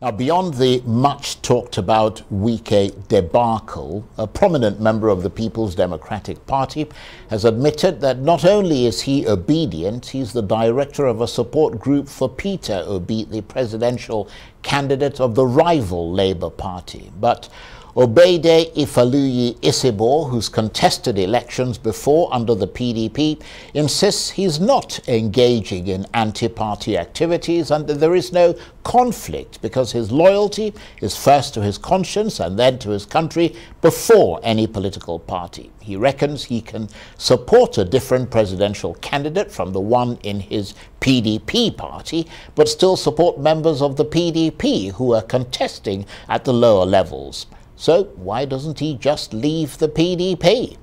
Now, beyond the much talked about Wike debacle, a prominent member of the People's Democratic Party has admitted that not only is he obedient, he's the director of a support group for Peter Obi, the presidential candidate of the rival Labour Party. But Obede Ifaluyi Isibor, who's contested elections before under the PDP, insists he's not engaging in anti-party activities and that there is no conflict because his loyalty is first to his conscience and then to his country before any political party. He reckons he can support a different presidential candidate from the one in his PDP party, but still support members of the PDP who are contesting at the lower levels. So why doesn't he just leave the PDP?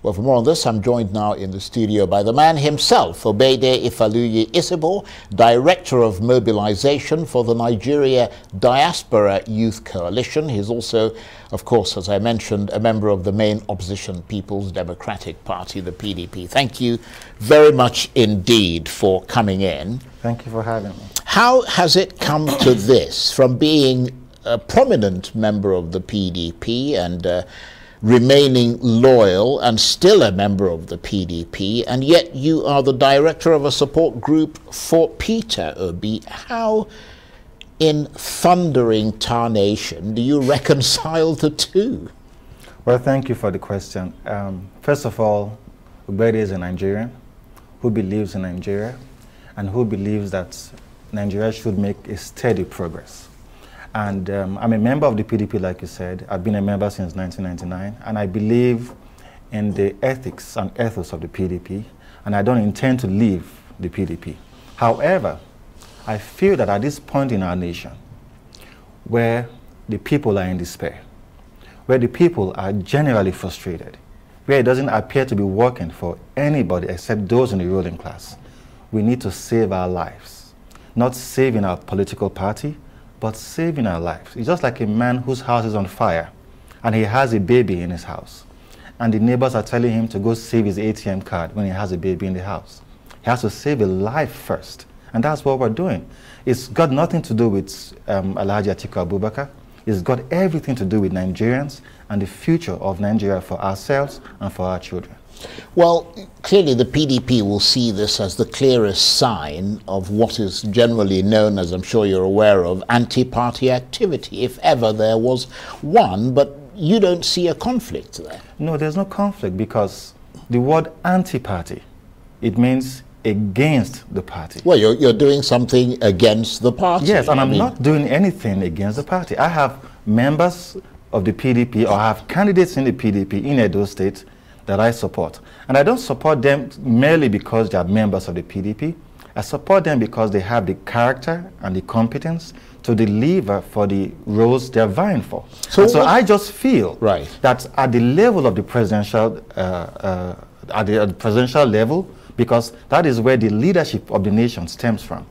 Well, for more on this, I'm joined now in the studio by the man himself, Obede Ifaluyi Isibor, Director of Mobilization for the Nigeria Diaspora Youth Coalition. He's also, of course, as I mentioned, a member of the main opposition People's Democratic Party, the PDP. Thank you very much indeed for coming in. Thank you for having me. How has it come to this, from being a prominent member of the PDP and remaining loyal and still a member of the PDP, and yet you are the director of a support group for Peter Obi? How in thundering tarnation do you reconcile the two? Well, thank you for the question. First of all, Obede is a Nigerian who believes in Nigeria and who believes that Nigeria should make a steady progress. And I'm a member of the PDP, like you said. I've been a member since 1999, and I believe in the ethics and ethos of the PDP, and I don't intend to leave the PDP. However, I feel that at this point in our nation, where the people are in despair, where the people are generally frustrated, where it doesn't appear to be working for anybody except those in the ruling class, we need to save our lives. Not saving our political party, but saving our lives. It's just like a man whose house is on fire and he has a baby in his house, and the neighbors are telling him to go save his ATM card when he has a baby in the house. He has to save a life first, and that's what we're doing. It's got nothing to do with Alhaji Atiku Abubakar. It's got everything to do with Nigerians and the future of Nigeria for ourselves and for our children. Well, clearly the PDP will see this as the clearest sign of what is generally known, as I'm sure you're aware of, anti-party activity, if ever there was one, but you don't see a conflict there. No, there's no conflict, because the word anti-party, it means against the party. Well, you're doing something against the party. Yes, and I'm not doing anything against the party. I have members of the PDP, or I have candidates in the PDP in Edo State that I support. And I don't support them merely because they are members of the PDP. I support them because they have the character and the competence to deliver for the roles they're vying for. So I just feel that at the level of the presidential, at the presidential level, because that is where the leadership of the nation stems from,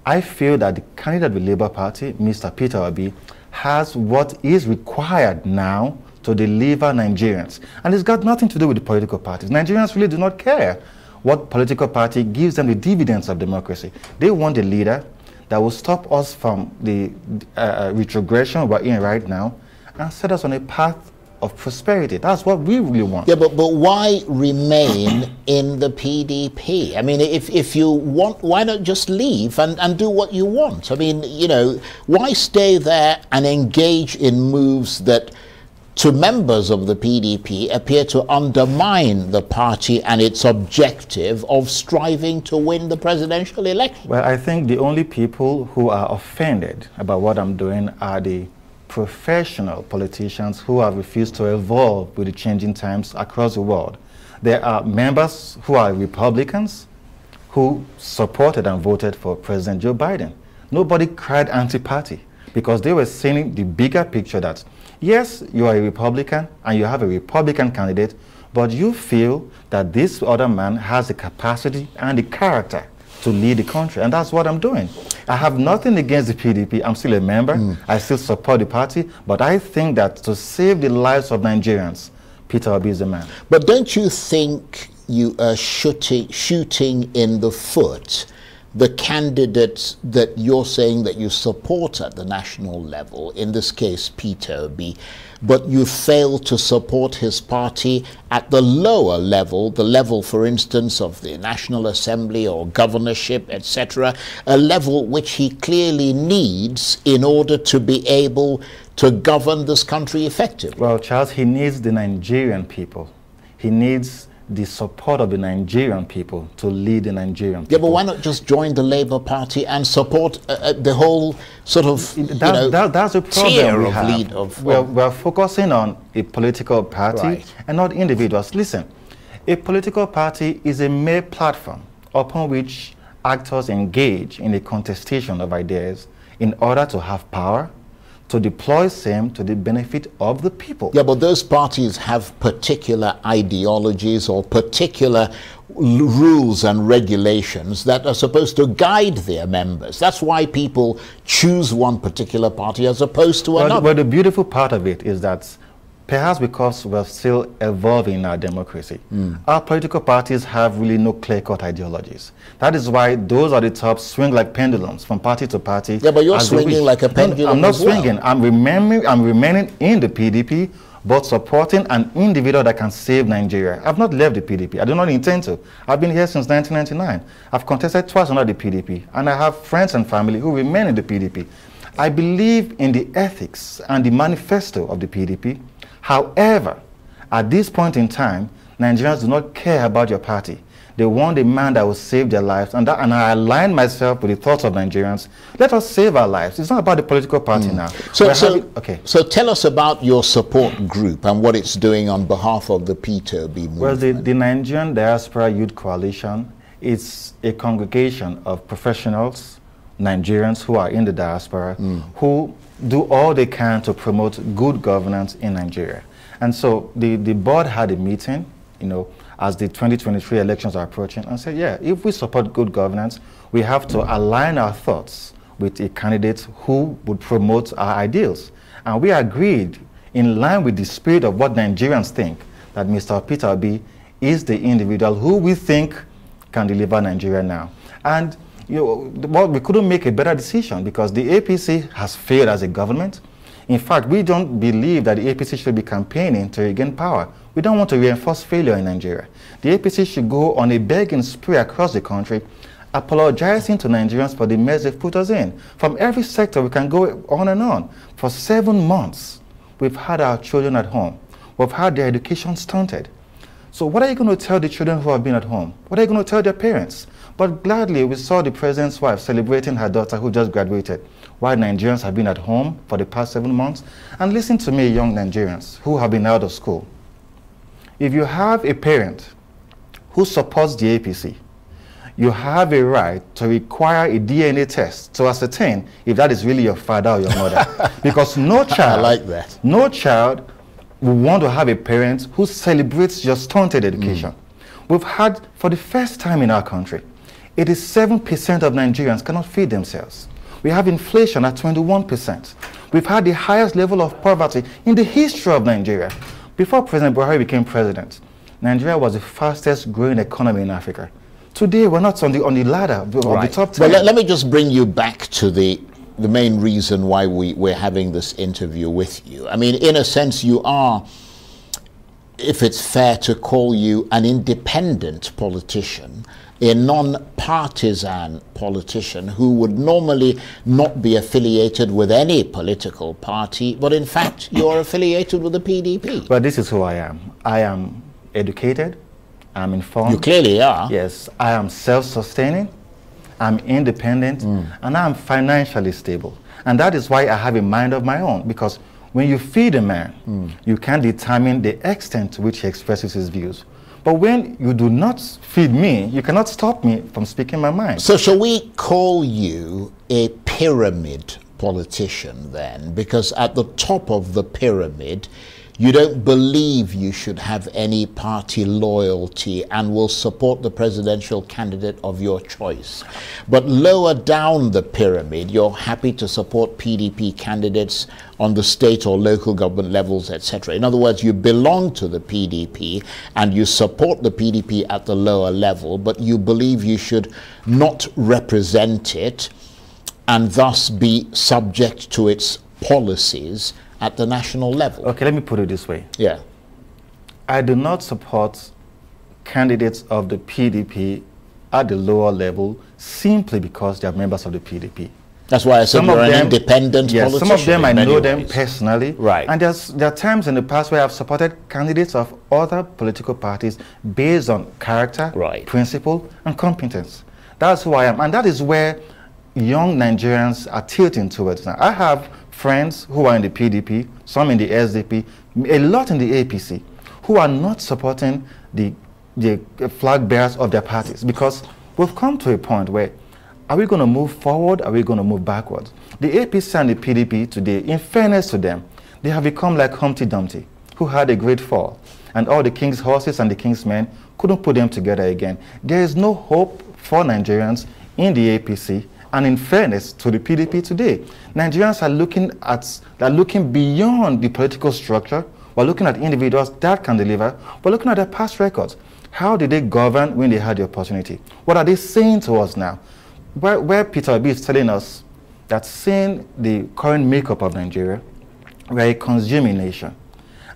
I feel that the candidate of the Labour Party, Mr. Peter Obi, has what is required now to deliver Nigerians. And it's got nothing to do with the political parties. Nigerians really do not care what political party gives them the dividends of democracy. They want a leader that will stop us from the retrogression we're in right now and set us on a path of prosperity. That's what we really want. Yeah, but why remain in the PDP? I mean, if you want, why not just leave and do what you want? I mean, you know, why stay there and engage in moves that to members of the PDP appear to undermine the party and its objective of striving to win the presidential election? Well, I think the only people who are offended about what I'm doing are the professional politicians who have refused to evolve with the changing times across the world. There are members who are Republicans who supported and voted for President Joe Biden. Nobody cried anti-party because they were seeing the bigger picture that, yes, you are a Republican and you have a Republican candidate, but you feel that this other man has the capacity and the character to lead the country, and that's what I'm doing. I have nothing against the PDP. I'm still a member. I still support the party, but I think that to save the lives of Nigerians, Peter Obi is the man. But don't you think you are shooting in the foot the candidates that you're saying that you support at the national level, in this case Peter Obi, but you fail to support his party at the lower level, the level, for instance, of the National Assembly or governorship, etc., a level which he clearly needs in order to be able to govern this country effectively? Well, Charles, he needs the Nigerian people. He needs the support of the Nigerian people to lead the Nigerian people. Yeah, but why not just join the Labour Party and support the whole sort of that's the problem we have. We're focusing on a political party and not individuals. Listen, a political party is a mere platform upon which actors engage in a contestation of ideas in order to have power, to deploy same to the benefit of the people. Yeah, but those parties have particular ideologies or particular rules and regulations that are supposed to guide their members. That's why people choose one particular party as opposed to another. But the beautiful part of it is that perhaps because we're still evolving in our democracy, our political parties have really no clear-cut ideologies. That is why those at the top swing like pendulums from party to party. Yeah, but you're swinging like a pendulum. I'm not swinging. I'm remaining in the PDP, but supporting an individual that can save Nigeria. I've not left the PDP. I do not intend to. I've been here since 1999. I've contested twice under the PDP, and I have friends and family who remain in the PDP. I believe in the ethics and the manifesto of the PDP. However, at this point in time, Nigerians do not care about your party. They want a man that will save their lives, and I align myself with the thoughts of Nigerians. Let us save our lives. It's not about the political party now. So tell us about your support group and what it's doing on behalf of the Peter Obi movement. Well, the Nigerian Diaspora Youth Coalition is a congregation of professionals, Nigerians who are in the diaspora, who do all they can to promote good governance in Nigeria. And so the board had a meeting, as the 2023 elections are approaching, and said, yeah, if we support good governance, we have to align our thoughts with a candidate who would promote our ideals. And we agreed, in line with the spirit of what Nigerians think, that Mr. Peter Obi is the individual who we think can deliver Nigeria now. And we couldn't make a better decision because the APC has failed as a government. In fact, we don't believe that the APC should be campaigning to regain power. We don't want to reinforce failure in Nigeria. The APC should go on a begging spree across the country, apologizing to Nigerians for the mess they've put us in. From every sector, we can go on and on. For 7 months, we've had our children at home. We've had their education stunted. So what are you going to tell the children who have been at home? What are you going to tell their parents? But gladly, we saw the president's wife celebrating her daughter who just graduated, while Nigerians have been at home for the past 7 months. And listen to me, young Nigerians who have been out of school. If you have a parent who supports the APC, you have a right to require a DNA test to ascertain if that is really your father or your mother. Because no child, I like that. No child will want to have a parent who celebrates your stunted education. We've had, for the first time in our country, 87% of Nigerians cannot feed themselves. We have inflation at 21%. We've had the highest level of poverty in the history of Nigeria. Before President Buhari became president, Nigeria was the fastest growing economy in Africa. Today, we're not on the ladder of the top 10. Well, let me just bring you back to the main reason why we're having this interview with you. I mean, in a sense, you are, if it's fair to call you an independent politician, a non-partisan politician who would normally not be affiliated with any political party, but in fact, you're affiliated with the PDP. But this is who I am. I am educated, I'm informed. You clearly are. Yes, I am self-sustaining, I'm independent, and I'm financially stable. And that is why I have a mind of my own, because when you feed a man, you can determine the extent to which he expresses his views. But when you do not feed me, you cannot stop me from speaking my mind. So shall we call you a pyramid politician then? Because at the top of the pyramid, You don't believe you should have any party loyalty and will support the presidential candidate of your choice. But lower down the pyramid, you're happy to support PDP candidates on the state or local government levels, etc. In other words, you belong to the PDP and you support the PDP at the lower level, but you believe you should not represent it and thus be subject to its policies at the national level. Okay, let me put it this way. Yeah. I do not support candidates of the PDP at the lower level simply because they are members of the PDP. That's why I said you're an independent politician. Some of them I know them personally. Right. And there are times in the past where I've supported candidates of other political parties based on character, principle, and competence. That's who I am. And that is where young Nigerians are tilting towards now. I have friends who are in the PDP, some in the SDP, a lot in the APC, who are not supporting the flag bearers of their parties, because we've come to a point where, are we going to move forward? Are we going to move backwards? The APC and the PDP today, in fairness to them, they have become like Humpty Dumpty, who had a great fall, and all the king's horses and the king's men couldn't put them together again. There is no hope for Nigerians in the APC, and in fairness to the PDP today. Nigerians are looking beyond the political structure. We're looking at individuals that can deliver. We're looking at their past records. How did they govern when they had the opportunity? What are they saying to us now? Where Peter Obi is telling us that, seeing the current makeup of Nigeria, we're a consuming nation.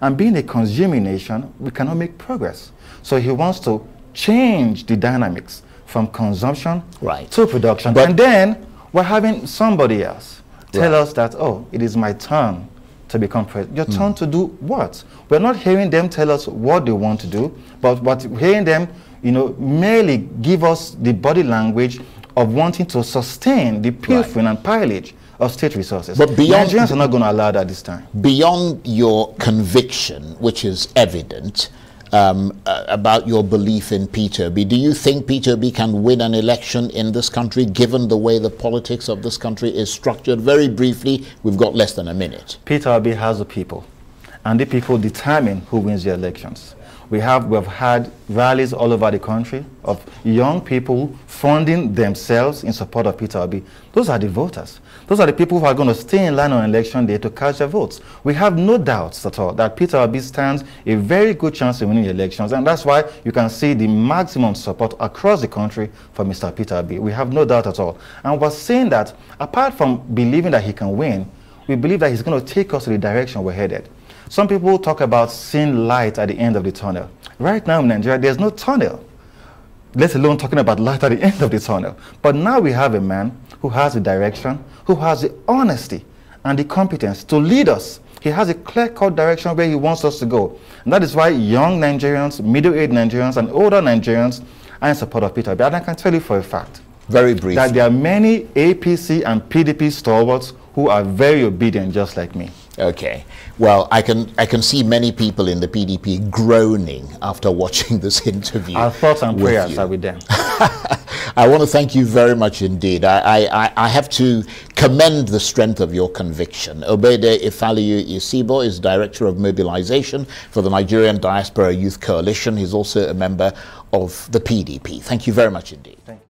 And being a consuming nation, we cannot make progress. So he wants to change the dynamics from consumption to production. But and then we're having somebody else tell us that, oh, it is my turn to become president. Your turn to do what? We're not hearing them tell us what they want to do, but hearing them, merely give us the body language of wanting to sustain the pilfering and pillage of state resources. But Nigerians are not going to allow that this time. Beyond your conviction, which is evident, about your belief in Peter Obi, do you think Peter Obi can win an election in this country, given the way the politics of this country is structured? Very briefly, we've got less than a minute. Peter Obi has the people, and the people determine who wins the elections. We've had rallies all over the country of young people funding themselves in support of Peter Obi. Those are the voters. Those are the people who are going to stay in line on election day to cast their votes. We have no doubts at all that Peter Obi stands a very good chance of winning the elections, and that's why you can see the maximum support across the country for Mr. Peter Obi. We have no doubt at all. And we're saying that, apart from believing that he can win, we believe that he's going to take us to the direction we're headed. Some people talk about seeing light at the end of the tunnel. Right now in Nigeria, there's no tunnel, let alone talking about light at the end of the tunnel. But now we have a man who has the direction, who has the honesty and the competence to lead us. He has a clear-cut direction where he wants us to go. And that is why young Nigerians, middle-aged Nigerians, and older Nigerians are in support of Peter Obi. And I can tell you for a fact, very briefly, that there are many APC and PDP stalwarts who are very obedient, just like me. Okay. Well, I can see many people in the PDP groaning after watching this interview. Our thoughts and prayers are with them. I want to thank you very much indeed. I have to commend the strength of your conviction. Obede Ifaliyu Isibo is Director of Mobilization for the Nigerian Diaspora Youth Coalition. He's also a member of the PDP. Thank you very much indeed.